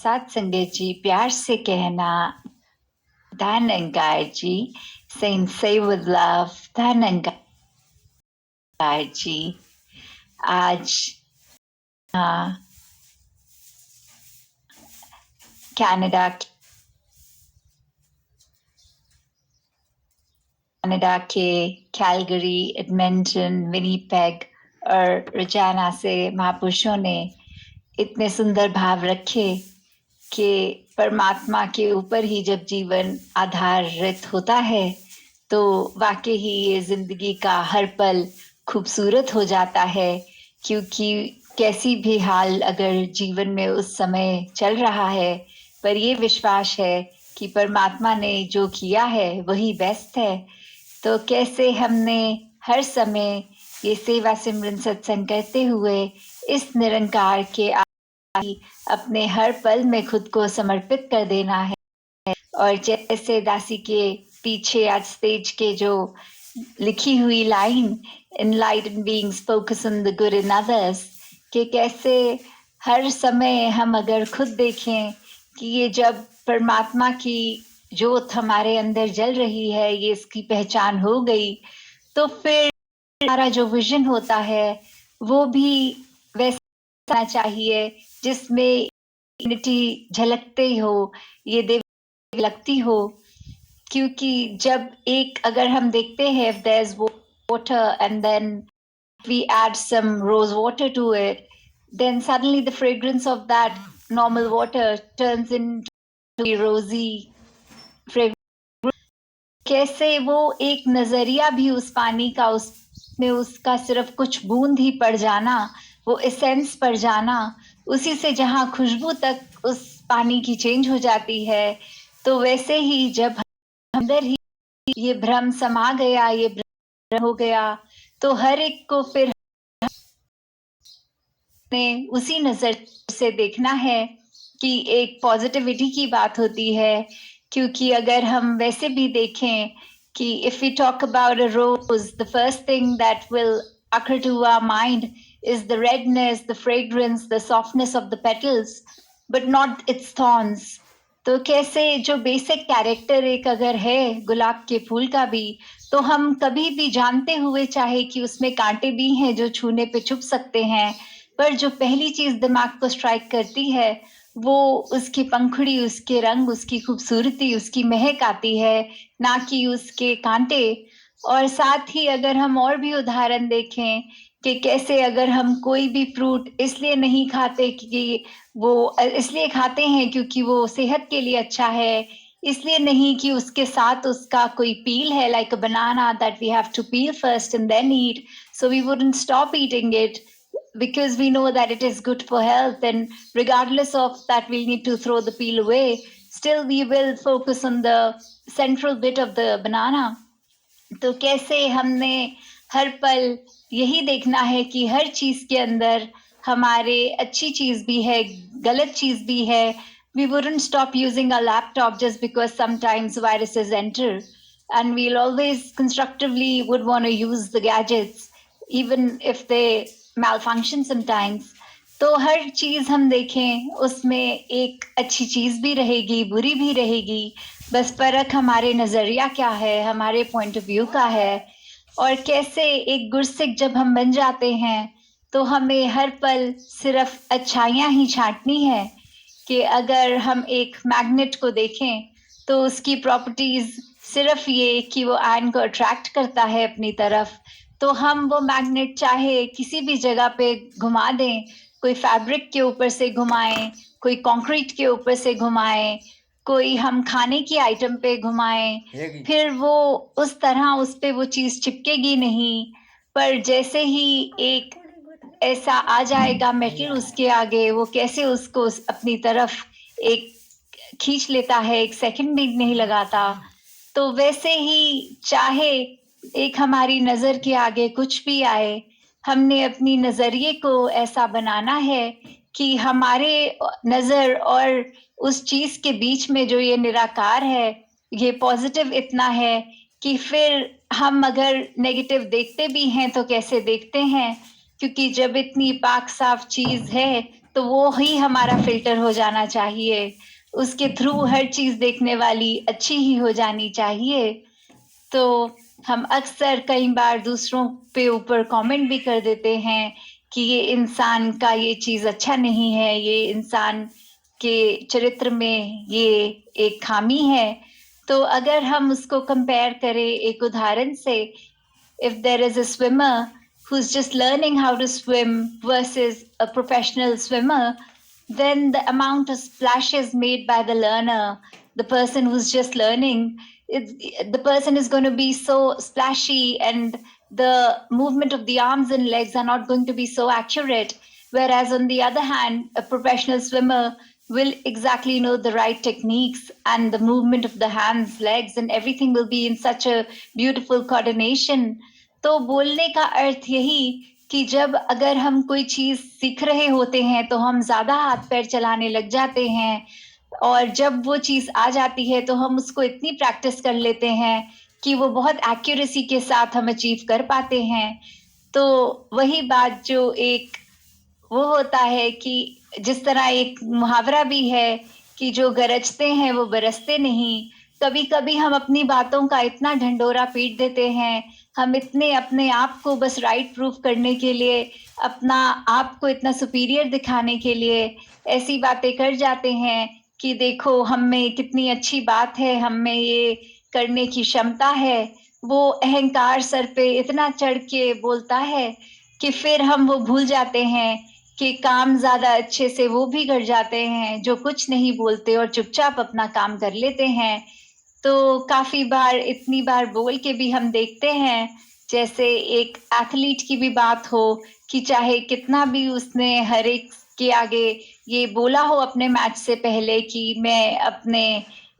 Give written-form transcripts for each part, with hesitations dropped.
साथ संगत जी, प्यार से कहना धनंकार जी, saying say with love धनंकार जी। आज कनाडा के कैलगरी, एडमंटन, विनीपेग और रजाना से महापुरुषों ने इतने सुंदर भाव रखे कि परमात्मा के ऊपर ही जब जीवन आधारित होता है तो वाकई ही ये जिंदगी का हर पल खूबसूरत हो जाता है। क्योंकि कैसी भी हाल अगर जीवन में उस समय चल रहा है, पर ये विश्वास है कि परमात्मा ने जो किया है वही बेस्ट है। तो कैसे हमने हर समय ये सेवा सिमरन सत्संग करते हुए इस निरंकार के अपने हर पल में खुद को समर्पित कर देना है। और जैसे दासी के पीछे आज स्टेज के जो लिखी हुई line, enlightened beings focus on the good in others, कि कैसे हर समय हम अगर खुद देखें कि ये जब परमात्मा की ज्योत हमारे अंदर जल रही है, ये इसकी पहचान हो गई, तो फिर हमारा जो विजन होता है वो भी वैसा होना चाहिए जिसमें यूनिटी झलकते हो, ये देव लगती हो। क्योंकि जब एक अगर हम देखते हैं, if there's water and then we add some rose water to it, then suddenly the fragrance of that normal water turns into rosy fragrance। कैसे वो एक नजरिया भी उस पानी का, उसमें उसका सिर्फ कुछ बूंद ही पड़ जाना, वो एसेंस पड़ जाना, उसी से जहाँ खुशबू तक उस पानी की चेंज हो जाती है। तो वैसे ही जब अंदर ही ये भ्रम समा गया, ये भ्रम हो गया, तो हर एक को फिर ने उसी नजर से देखना है कि एक पॉजिटिविटी की बात होती है। क्योंकि अगर हम वैसे भी देखें कि if we talk about a rose, the first thing that will occur to our mind is the redness, the fragrance, the softness of the petals, but not its thorns। तो कैसे जो बेसिक कैरेक्टर एक अगर है गुलाब के फूल का भी, तो हम कभी भी जानते हुए चाहे कि उसमें कांटे भी हैं जो छूने पे छुप सकते हैं, पर जो पहली चीज दिमाग को स्ट्राइक करती है वो उसकी पंखुड़ी, उसके रंग, उसकी खूबसूरती, उसकी महक आती है, ना कि उसके कांटे। और साथ ही अगर हम और भी उदाहरण देखें कि कैसे अगर हम कोई भी फ्रूट इसलिए नहीं खाते कि वो इसलिए खाते हैं क्योंकि वो सेहत के लिए अच्छा है, इसलिए नहीं कि उसके साथ उसका कोई पील है, like a banana that we have to peel first and then eat, so we wouldn't stop eating it because we know that it is good for health, and regardless of that we'll need to throw the peel away, still we will focus on the central bit of the banana। तो कैसे हमने हर पल यही देखना है कि हर चीज के अंदर हमारे अच्छी चीज भी है, गलत चीज भी है। We wouldn't stop using our laptop just because sometimes viruses enter, and we'll always constructively would want to use the gadgets even if they malfunction sometimes। तो हर चीज हम देखें उसमें एक अच्छी चीज भी रहेगी, बुरी भी रहेगी, बस फर्क हमारे नजरिया क्या है, हमारे पॉइंट ऑफ व्यू का है। और कैसे एक गुरसिक जब हम बन जाते हैं तो हमें हर पल सिर्फ अच्छाइयाँ ही छांटनी है। कि अगर हम एक मैग्नेट को देखें तो उसकी प्रॉपर्टीज सिर्फ ये कि वो आयन को अट्रैक्ट करता है अपनी तरफ, तो हम वो मैग्नेट चाहे किसी भी जगह पे घुमा दें, कोई फैब्रिक के ऊपर से घुमाएं, कोई कंक्रीट के ऊपर से घुमाएं, कोई हम खाने की आइटम पे घुमाएं, फिर वो उस तरह उस पे वो चीज चिपकेगी नहीं। पर जैसे ही एक ऐसा आ जाएगा मेटल उसके आगे, वो कैसे उसको अपनी तरफ एक खींच लेता है, एक सेकंड भी नहीं लगाता। तो वैसे ही चाहे एक हमारी नजर के आगे कुछ भी आए, हमने अपनी नजरिए को ऐसा बनाना है कि हमारे नजर और उस चीज के बीच में जो ये निराकार है, ये पॉजिटिव इतना है कि फिर हम अगर नेगेटिव देखते भी हैं तो कैसे देखते हैं, क्योंकि जब इतनी पाक साफ चीज है तो वो ही हमारा फिल्टर हो जाना चाहिए, उसके थ्रू हर चीज देखने वाली अच्छी ही हो जानी चाहिए। तो हम अक्सर कई बार दूसरों पे ऊपर कमेंट भी कर देते हैं कि ये इंसान का ये चीज अच्छा नहीं है, ये इंसान के चरित्र में ये एक खामी है। तो अगर हम उसको कंपेयर करें एक उदाहरण से, if there is a swimmer who's just learning how to swim versus a professional swimmer, then the amount of splashes made by the learner, the person who's just learning, the person is going to be so splashy, and the movement of the arms and legs are not going to be so accurate. Whereas on the other hand, a professional swimmer will exactly know the right techniques, and the movement of the hands, legs, and everything will be in such a beautiful coordination. तो बोलने का अर्थ यही कि जब अगर हम कोई चीज सीख रहे होते हैं तो हम ज्यादा हाथ पैर चलाने लग जाते हैं, और जब वो चीज आ जाती है तो हम उसको इतनी प्रैक्टिस कर लेते हैं कि वो बहुत एक्यूरेसी के साथ हम अचीव कर पाते हैं। तो वही बात जो एक वो होता है कि जिस तरह एक मुहावरा भी है कि जो गरजते हैं वो बरसते नहीं। कभी कभी हम अपनी बातों का इतना ढंढोरा पीट देते हैं, हम इतने अपने आप को बस राइट प्रूफ करने के लिए, अपना आप को इतना सुपीरियर दिखाने के लिए ऐसी बातें कर जाते हैं कि देखो हम में कितनी अच्छी बात है, हम में ये करने की क्षमता है। वो अहंकार सर पे इतना चढ़ के बोलता है कि फिर हम वो भूल जाते हैं कि काम ज्यादा अच्छे से वो भी कर जाते हैं जो कुछ नहीं बोलते और चुपचाप अपना काम कर लेते हैं। तो काफी बार इतनी बार बोल के भी हम देखते हैं, जैसे एक एथलीट की भी बात हो कि चाहे कितना भी उसने हर एक के आगे ये बोला हो अपने मैच से पहले कि मैं अपने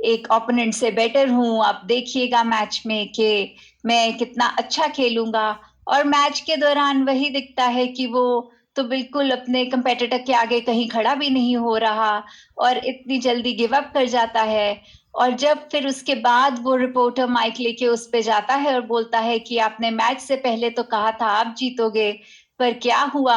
एक ओपोनेंट से बेटर हूं, आप देखिएगा मैच में कि मैं कितना अच्छा खेलूंगा, और मैच के दौरान वही दिखता है कि वो तो बिल्कुल अपने कंपेटिटर के आगे कहीं खड़ा भी नहीं हो रहा और इतनी जल्दी गिव अप कर जाता है। और जब फिर उसके बाद वो रिपोर्टर माइक लेके उस पे जाता है और बोलता है कि आपने मैच से पहले तो कहा था आप जीतोगे, पर क्या हुआ?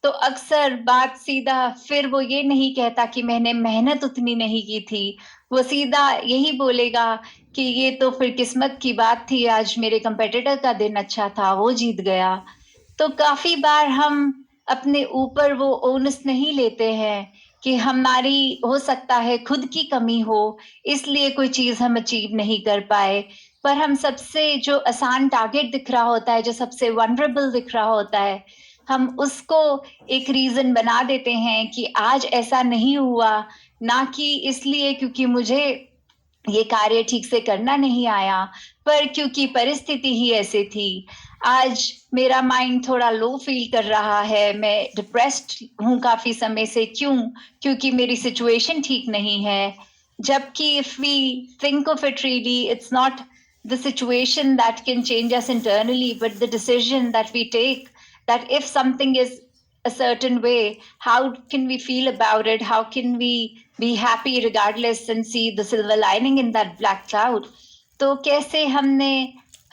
तो अक्सर बात सीधा फिर वो ये नहीं कहता कि मैंने मेहनत उतनी नहीं की थी, वो सीधा यही बोलेगा कि ये तो फिर किस्मत की बात थी, आज मेरे कंपेटिटर का दिन अच्छा था, वो जीत गया। तो काफी बार हम अपने ऊपर वो ओनस नहीं लेते हैं कि हमारी हो सकता है खुद की कमी हो, इसलिए कोई चीज हम अचीव नहीं कर पाए। पर हम सबसे जो आसान टारगेट दिख रहा होता है, जो सबसे वनरेबल दिख रहा होता है, हम उसको एक रीजन बना देते हैं कि आज ऐसा नहीं हुआ, ना कि इसलिए क्योंकि मुझे ये कार्य ठीक से करना नहीं आया, पर क्योंकि परिस्थिति ही ऐसे थी। आज मेरा माइंड थोड़ा लो फील कर रहा है, मैं डिप्रेस्ड हूँ काफी समय से। क्यों? क्योंकि मेरी सिचुएशन ठीक नहीं है। जबकि if we think of it really, it's not the situation that can change us internally, but the decision that we take, that if something is a certain way, how can we feel about it? How can we be happy regardless and see the silver lining in that black cloud? तो कैसे हमने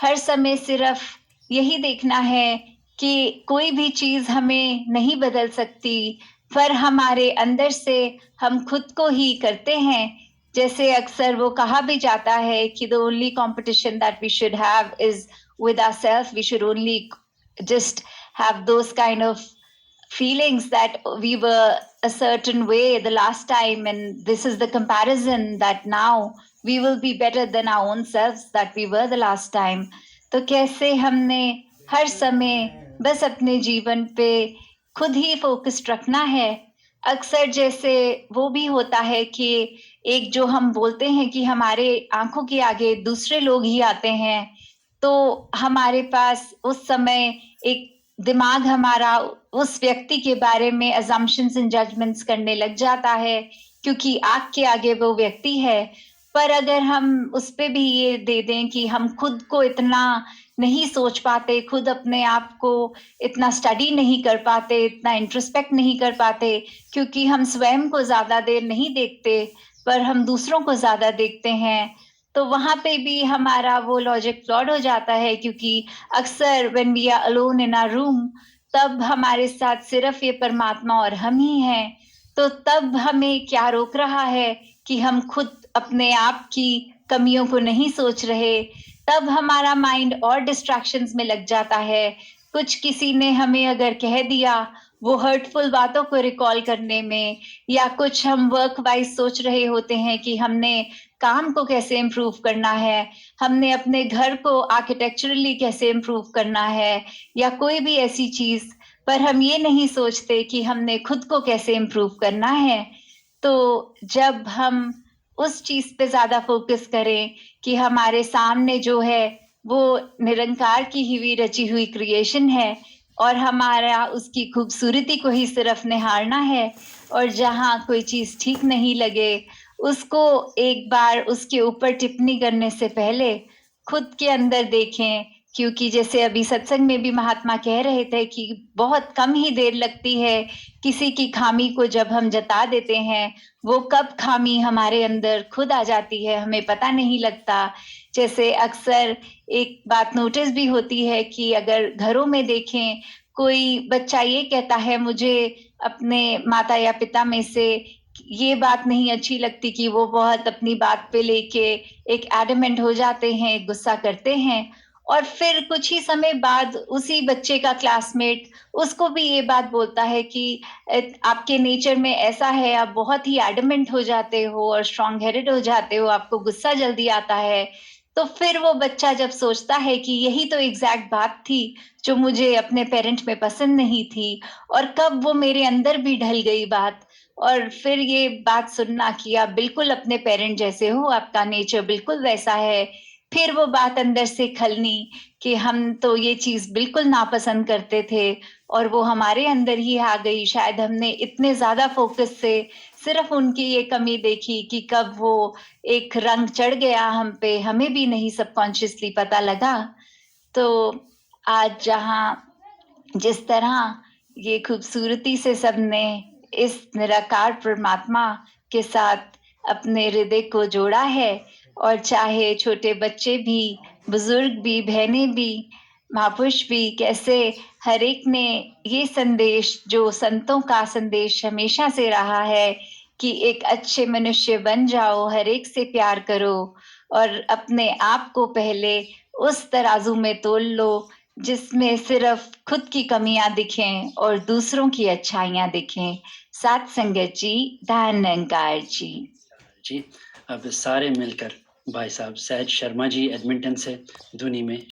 हर समय सिर्फ यही देखना है कि कोई भी चीज हमें नहीं बदल सकती, पर हमारे अंदर से हम खुद को ही करते हैं। जैसे अक्सर वो कहा भी जाता है कि the only competition that we should have is with ourselves. We should only just have those kind of feelings that we were a certain way the last time, and this is the comparison that now we will be better than our own selves that we were the last time. तो कैसे हमने हर समय बस अपने जीवन पे खुद ही focused रखना है। अक्सर जैसे वो भी होता है कि एक जो हम बोलते हैं कि हमारे आंखों के आगे दूसरे लोग ही आते हैं, तो हमारे पास उस समय एक दिमाग हमारा उस व्यक्ति के बारे में assumptions and judgments करने लग जाता है, क्योंकि आँख के आगे वो व्यक्ति है। पर अगर हम उस पे भी ये दे दें कि हम खुद को इतना नहीं सोच पाते, खुद अपने आप को इतना स्टडी नहीं कर पाते, इतना इंट्रोस्पेक्ट नहीं कर पाते, क्योंकि हम स्वयं को ज्यादा देर नहीं देखते, पर हम दूसरों को ज्यादा देखते हैं। तो वहां पे भी हमारा वो लॉजिक फ्लॉड हो जाता है, क्योंकि अक्सर when we are alone in our room, तब हमारे साथ सिर्फ ये परमात्मा और हम ही हैं। तो तब हमें क्या रोक रहा है कि हम खुद अपने आप की कमियों को नहीं सोच रहे। तब हमारा माइंड और डिस्ट्रैक्शंस में लग जाता है। कुछ किसी ने हमें अगर कह दिया, वो हर्टफुल बातों को रिकॉल करने में, या कुछ हम वर्क वाइज सोच रहे होते हैं कि हमने काम को कैसे इम्प्रूव करना है, हमने अपने घर को आर्किटेक्चरली कैसे इम्प्रूव करना है, या कोई भी ऐसी चीज, पर हम ये नहीं सोचते कि हमने खुद को कैसे इम्प्रूव करना है। तो जब हम उस चीज पे ज्यादा फोकस करें कि हमारे सामने जो है वो निरंकार की ही हुई रची हुई क्रिएशन है, और हमारा उसकी खूबसूरती को ही सिर्फ निहारना है, और जहाँ कोई चीज ठीक नहीं लगे उसको एक बार उसके ऊपर टिप्पणी करने से पहले खुद के अंदर देखें। क्योंकि जैसे अभी सत्संग में भी महात्मा कह रहे थे कि बहुत कम ही देर लगती है किसी की खामी को जब हम जता देते हैं, वो कब खामी हमारे अंदर खुद आ जाती है हमें पता नहीं लगता। जैसे अक्सर एक बात नोटिस भी होती है कि अगर घरों में देखें, कोई बच्चा ये कहता है मुझे अपने माता या पिता में से ये बात नहीं अच्छी लगती कि वो बहुत अपनी बात पे लेके एक एडमेंट हो जाते हैं, गुस्सा करते हैं, और फिर कुछ ही समय बाद उसी बच्चे का क्लासमेट उसको भी ये बात बोलता है कि आपके नेचर में ऐसा है, आप बहुत ही एडमेंट हो जाते हो और स्ट्रॉन्ग हेडेड हो जाते हो, आपको गुस्सा जल्दी आता है। तो फिर वो बच्चा जब सोचता है कि यही तो एग्जैक्ट बात थी जो मुझे अपने पेरेंट में पसंद नहीं थी, और कब वो मेरे अंदर भी ढल गई बात, और फिर ये बात सुनना कि आप बिल्कुल अपने पेरेंट जैसे हो, आपका नेचर बिल्कुल वैसा है, फिर वो बात अंदर से खलनी कि हम तो ये चीज बिल्कुल नापसंद करते थे और वो हमारे अंदर ही आ गई। शायद हमने इतने ज्यादा फोकस से सिर्फ उनकी ये कमी देखी कि कब वो एक रंग चढ़ गया हम पे, हमें भी नहीं सबकॉन्शियसली पता लगा। तो आज जहाँ जिस तरह ये खूबसूरती से सबने इस निराकार परमात्मा के साथ अपने हृदय को जोड़ा है, और चाहे छोटे बच्चे भी, बुजुर्ग भी, बहनें भी, महापुरुष भी, कैसे हर एक ने ये संदेश जो संतों का संदेश हमेशा से रहा है कि एक अच्छे मनुष्य बन जाओ, हर एक से प्यार करो, और अपने आप को पहले उस तराजू में तोल लो जिसमें सिर्फ खुद की कमियां दिखें और दूसरों की अच्छाइयां दिखें। साथ संगत जी, धन निरंकार जी। जी, अब सारे मिलकर भाई साहब सहज शर्मा जी एडमिंटन से धुनी में